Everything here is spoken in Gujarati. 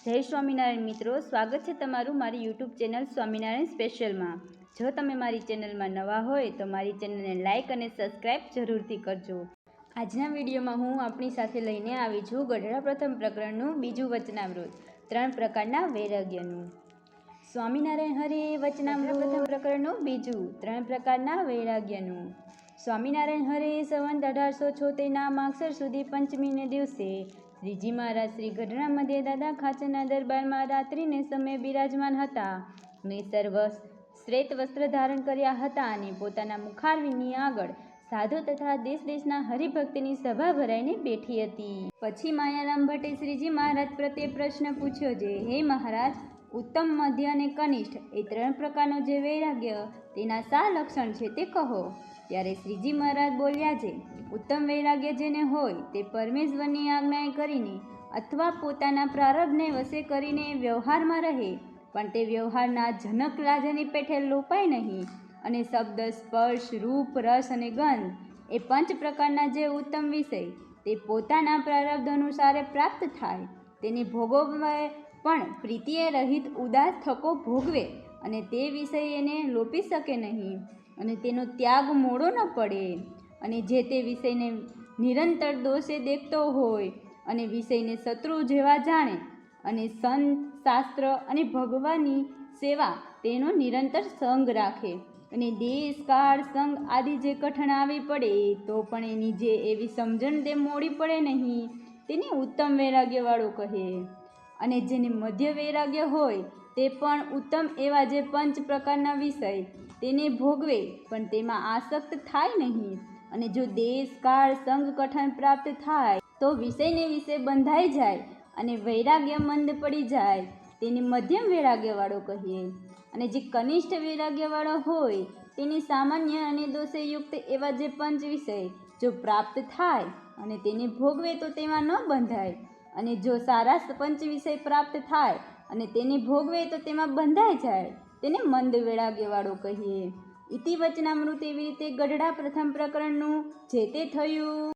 જય સ્વામિનારાયણ મિત્રો, સ્વાગત છે તમારું મારી યુટ્યુબ ચેનલ સ્વામિનારાયણ સ્પેશિયલમાં। જો તમે મારી ચેનલમાં નવા હોય તો મારી ચેનલને લાઇક અને સબસ્ક્રાઈબ જરૂરથી કરજો। આજના વિડીયોમાં હું આપણી સાથે લઈને આવી છું ગઢડા પ્રથમ પ્રકરણનું બીજું વચનામૃત, 3 પ્રકારના વૈરાગ્યનું। સ્વામિનારાયણ હરે વચનામૃત પ્રથમ પ્રકરણનું બીજું, 3 પ્રકારના વૈરાગ્યનું। સ્વામિનારાયણ હરે સંવંત 1876ના માગસર સુધી પંચમીને દિવસે શ્રીજી મહારાજ શ્રી ગઢડા મધ્ય દાદા ખાચરના દરબારમાં રાત્રિને સમયે બિરાજમાન હતા ને સર્વ શ્વેત વસ્ત્ર ધારણ કર્યા હતા અને પોતાના મુખારવિંદની આગળ સાધુ તથા દેશ દેશના હરિભક્તની સભા ભરાઈને બેઠી હતી। પછી માયારામ ભટ્ટે શ્રીજી મહારાજ પ્રત્યે પ્રશ્ન પૂછ્યો જે, હે મહારાજ, ઉત્તમ, મધ્ય અને કનિષ્ઠ એ 3 પ્રકારનો જે વૈરાગ્ય તેના શા લક્ષણ છે તે કહો। ત્યારે શ્રીજી મહારાજ બોલ્યા છે, ઉત્તમ વૈરાગ્ય જેને હોય તે પરમેશ્વરની આજ્ઞાએ કરીને અથવા પોતાના પ્રારબ્ધને વશે કરીને વ્યવહારમાં રહે, પણ તે વ્યવહારના જનક રાજની પેઠે લોપાય નહીં, અને શબ્દ, સ્પર્શ, રૂપ, રસ અને ગંધ એ 5 પ્રકારના જે ઉત્તમ વિષય તે પોતાના પ્રારબ્ધ અનુસારે પ્રાપ્ત થાય તેને ભોગવે, પણ પ્રીતિએ રહિત ઉદાસ થકો ભોગવે, અને તે વિષય એને લોપી શકે નહીં, અને તેનો ત્યાગ મોડો ન પડે, અને જે તે વિષયને નિરંતર દોષે દેખતો હોય અને વિષયને શત્રુ જેવા જાણે, અને સંત, શાસ્ત્ર અને ભગવાનની સેવા તેનો નિરંતર સંગ રાખે, અને દેશ, કાળ, સંગ આદિ જે કઠણ આવી પડે તો પણ એની જે એવી સમજણ તે મોડી પડે નહીં, તેને ઉત્તમ વૈરાગ્યવાળો કહે। અને જેને મધ્ય વૈરાગ્ય હોય તે પણ ઉત્તમ એવા જે 5 પ્રકારના વિષય તેને ભોગવે, પણ તેમાં આસક્ત થાય નહીં, અને જો દેશ, કાળ, સંગ કઠણ પ્રાપ્ત થાય તો વિષયને વિશે બંધાઈ જાય અને વૈરાગ્ય મંદ પડી જાય, તેને મધ્યમ વૈરાગ્યવાળો કહીએ। અને જે કનિષ્ઠ વૈરાગ્યવાળો હોય તેને સામાન્ય અને દોષયુક્ત એવા જે 5 વિષય જો પ્રાપ્ત થાય અને તેને ભોગવે તો તેમાં ન બંધાય, અને જો સારા 5 વિષય પ્રાપ્ત થાય અને તેને ભોગવે તો તેમાં બંધાઈ જાય, તેને મંદ વૈરાગ્યવાળો કહીએ। ઇતિ વચનામૃત એવી રીતે ગઢડા પ્રથમ પ્રકરણનું જે તે થયું।